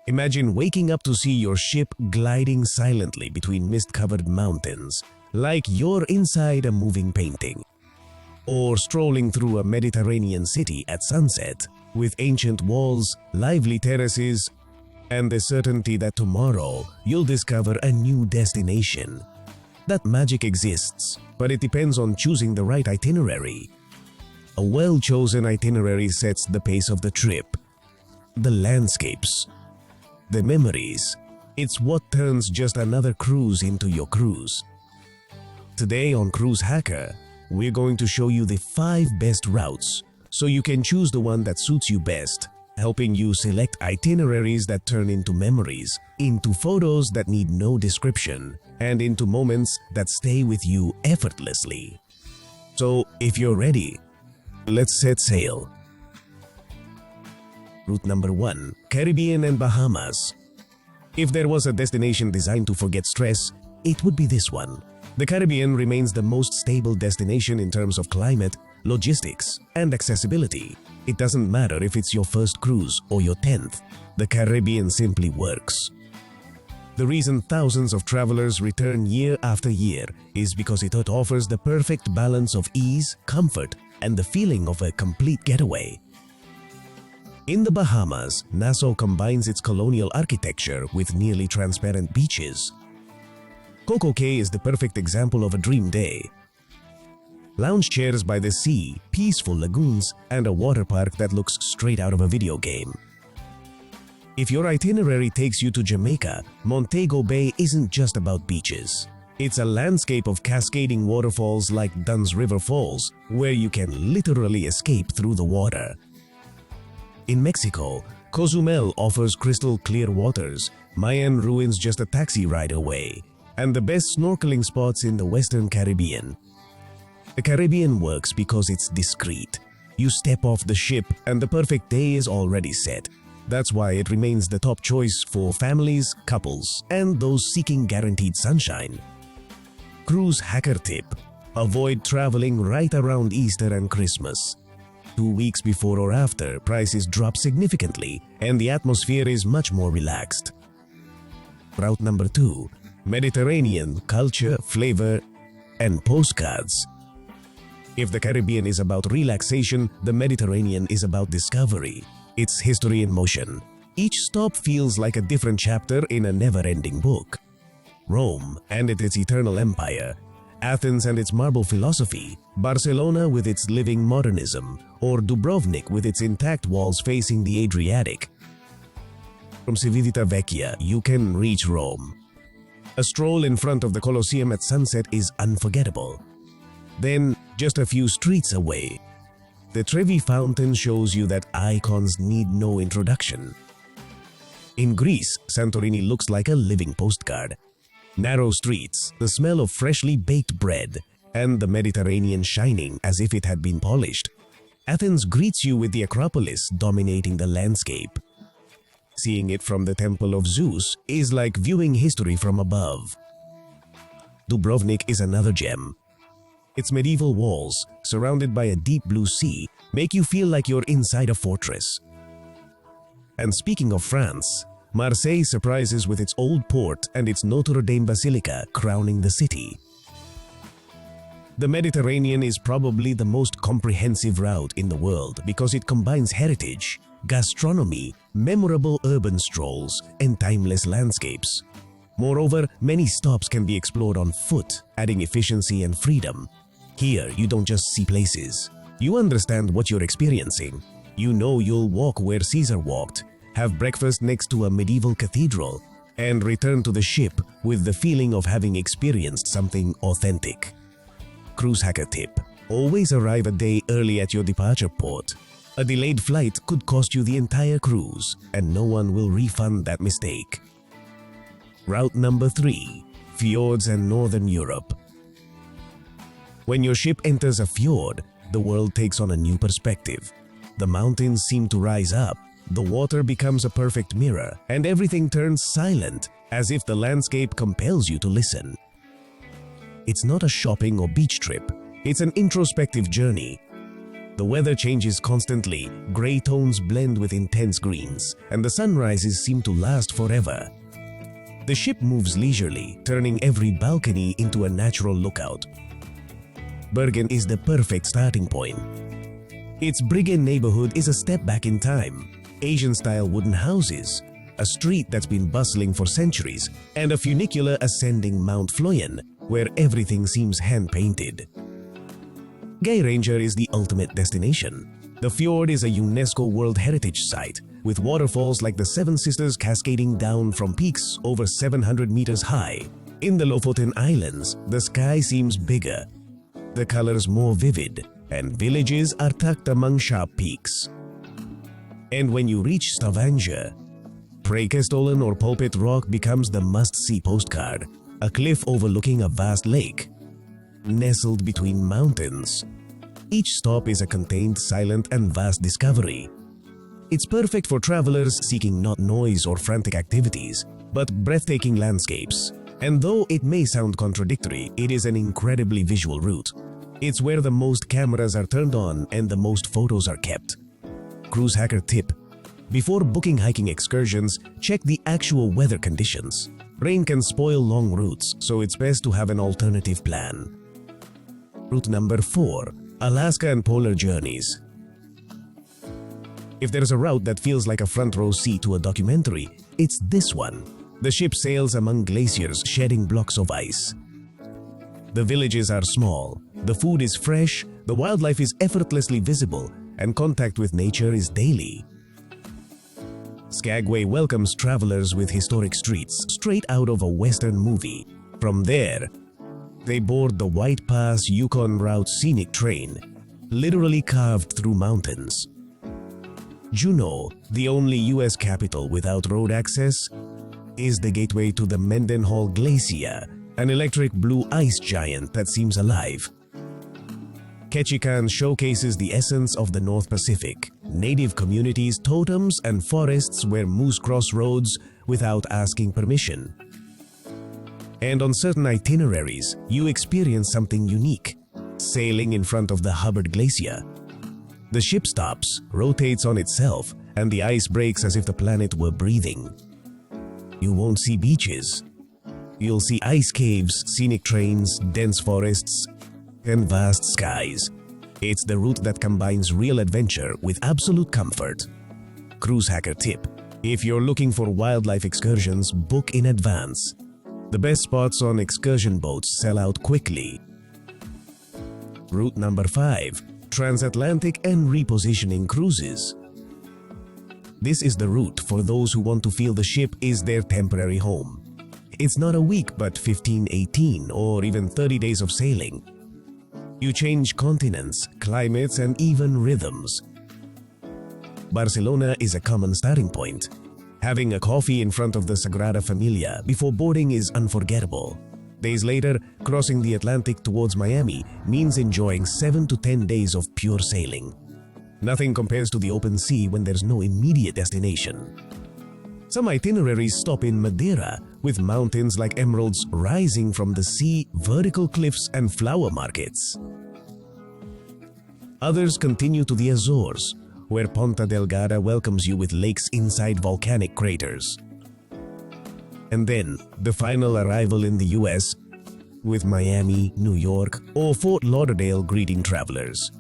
Imagine waking up to see your ship gliding silently between mist-covered mountains, like you're inside a moving painting. Or strolling through a Mediterranean city at sunset, with ancient walls, lively terraces, and the certainty that tomorrow you'll discover a new destination. That magic exists, but it depends on choosing the right itinerary. A well-chosen itinerary sets the pace of the trip. The landscapes, the memories, it's what turns just another cruise into your cruise. Today on Cruise Hacker, we're going to show you the 5 best routes so you can choose the one that suits you best, helping you select itineraries that turn into memories, into photos that need no description, and into moments that stay with you effortlessly. So, if you're ready, let's set sail. Route number 1, Caribbean and Bahamas. If there was a destination designed to forget stress, it would be this one. The Caribbean remains the most stable destination in terms of climate, logistics, and accessibility. It doesn't matter if it's your first cruise or your 10th, the Caribbean simply works. The reason thousands of travelers return year after year is because it offers the perfect balance of ease, comfort, and the feeling of a complete getaway. In the Bahamas, Nassau combines its colonial architecture with nearly transparent beaches. CocoCay is the perfect example of a dream day. Lounge chairs by the sea, peaceful lagoons, and a water park that looks straight out of a video game. If your itinerary takes you to Jamaica, Montego Bay isn't just about beaches. It's a landscape of cascading waterfalls like Dunn's River Falls, where you can literally escape through the water. In Mexico, Cozumel offers crystal clear waters, Mayan ruins just a taxi ride away, and the best snorkeling spots in the Western Caribbean. The Caribbean works because it's discreet. You step off the ship and the perfect day is already set. That's why it remains the top choice for families, couples, and those seeking guaranteed sunshine. Cruise hacker tip: avoid traveling right around Easter and Christmas. 2 weeks before or after, prices drop significantly and the atmosphere is much more relaxed. Route number 2, Mediterranean culture, flavor, and postcards. If the Caribbean is about relaxation, the Mediterranean is about discovery. It's history in motion. Each stop feels like a different chapter in a never-ending book. Rome and its eternal empire, Athens and its marble philosophy, Barcelona with its living modernism, or Dubrovnik with its intact walls facing the Adriatic. From Civita Vecchia, you can reach Rome. A stroll in front of the Colosseum at sunset is unforgettable. Then, just a few streets away, the Trevi Fountain shows you that icons need no introduction. In Greece, Santorini looks like a living postcard. Narrow streets, the smell of freshly baked bread, and the Mediterranean shining as if it had been polished. Athens greets you with the Acropolis dominating the landscape. Seeing it from the Temple of Zeus is like viewing history from above. Dubrovnik is another gem. Its medieval walls, surrounded by a deep blue sea, make you feel like you're inside a fortress. And speaking of France, Marseille surprises with its old port and its Notre Dame Basilica crowning the city. The Mediterranean is probably the most comprehensive route in the world because it combines heritage, gastronomy, memorable urban strolls, and timeless landscapes. Moreover, many stops can be explored on foot, adding efficiency and freedom. Here, you don't just see places. You understand what you're experiencing. You know you'll walk where Caesar walked, have breakfast next to a medieval cathedral, and return to the ship with the feeling of having experienced something authentic. Cruise hacker tip: always arrive a day early at your departure port. A delayed flight could cost you the entire cruise, and no one will refund that mistake. Route number 3, Fjords and Northern Europe. When your ship enters a fjord, the world takes on a new perspective. The mountains seem to rise up, the water becomes a perfect mirror, and everything turns silent, as if the landscape compels you to listen. It's not a shopping or beach trip, it's an introspective journey. The weather changes constantly, gray tones blend with intense greens, and the sunrises seem to last forever. The ship moves leisurely, turning every balcony into a natural lookout. Bergen is the perfect starting point. Its Bergen neighborhood is a step back in time. Asian-style wooden houses, a street that's been bustling for centuries, and a funicular ascending Mount Floyen, where everything seems hand-painted. Geiranger is the ultimate destination. The fjord is a UNESCO World Heritage Site, with waterfalls like the Seven Sisters cascading down from peaks over 700 meters high. In the Lofoten Islands, the sky seems bigger, the colors more vivid, and villages are tucked among sharp peaks. And when you reach Stavanger, Preikestolen or Pulpit Rock becomes the must-see postcard, a cliff overlooking a vast lake, nestled between mountains. Each stop is a contained, silent, and vast discovery. It's perfect for travelers seeking not noise or frantic activities, but breathtaking landscapes. And though it may sound contradictory, it is an incredibly visual route. It's where the most cameras are turned on and the most photos are kept. Cruise hacker tip: before booking hiking excursions, check the actual weather conditions. Rain can spoil long routes, so it's best to have an alternative plan. Route number 4. Alaska and Polar Journeys. If there's a route that feels like a front row seat to a documentary, it's this one. The ship sails among glaciers shedding blocks of ice. The villages are small, the food is fresh, the wildlife is effortlessly visible, and contact with nature is daily. Skagway welcomes travelers with historic streets straight out of a Western movie. From there, they board the White Pass Yukon Route scenic train, literally carved through mountains. Juneau, the only US capital without road access, is the gateway to the Mendenhall Glacier, an electric blue ice giant that seems alive. Ketchikan showcases the essence of the North Pacific, native communities, totems, and forests where moose cross roads without asking permission. And on certain itineraries, you experience something unique, sailing in front of the Hubbard Glacier. The ship stops, rotates on itself, and the ice breaks as if the planet were breathing. You won't see beaches. You'll see ice caves, scenic trains, dense forests, and vast skies. It's the route that combines real adventure with absolute comfort. Cruise hacker tip: if you're looking for wildlife excursions, book in advance. The best spots on excursion boats sell out quickly. Route number 5. Transatlantic and repositioning cruises. This is the route for those who want to feel the ship is their temporary home. It's not a week but 15, 18, or even 30 days of sailing. You change continents, climates, and even rhythms. Barcelona is a common starting point. Having a coffee in front of the Sagrada Familia before boarding is unforgettable. Days later, crossing the Atlantic towards Miami means enjoying 7 to 10 days of pure sailing. Nothing compares to the open sea when there's no immediate destination. Some itineraries stop in Madeira, with mountains like emeralds rising from the sea, vertical cliffs, and flower markets. Others continue to the Azores, where Ponta Delgada welcomes you with lakes inside volcanic craters. And then, the final arrival in the US, with Miami, New York, or Fort Lauderdale greeting travelers.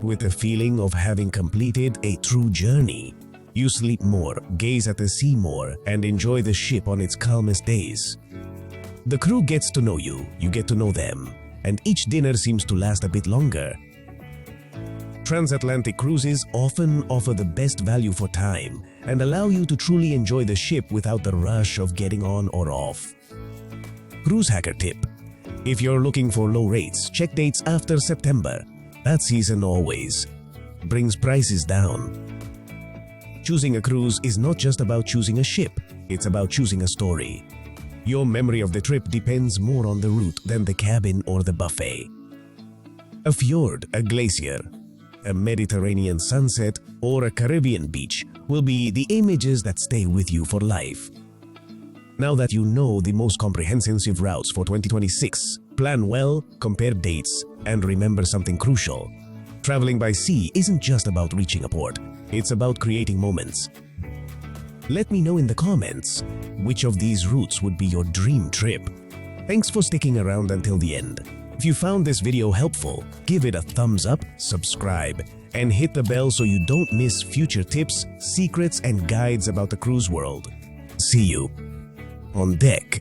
With the feeling of having completed a true journey, you sleep more, gaze at the sea more, and enjoy the ship on its calmest days. The crew gets to know you, you get to know them, and each dinner seems to last a bit longer. Transatlantic cruises often offer the best value for time and allow you to truly enjoy the ship without the rush of getting on or off. Cruise hacker tip: if you're looking for low rates, check dates after September. That season always brings prices down. Choosing a cruise is not just about choosing a ship, it's about choosing a story. Your memory of the trip depends more on the route than the cabin or the buffet. A fjord, a glacier, a Mediterranean sunset, or a Caribbean beach will be the images that stay with you for life. Now that you know the most comprehensive routes for 2026, plan well, compare dates, and remember something crucial. Traveling by sea isn't just about reaching a port, it's about creating moments. Let me know in the comments which of these routes would be your dream trip. Thanks for sticking around until the end. If you found this video helpful, give it a thumbs up, subscribe, and hit the bell so you don't miss future tips, secrets, and guides about the cruise world. See you on deck.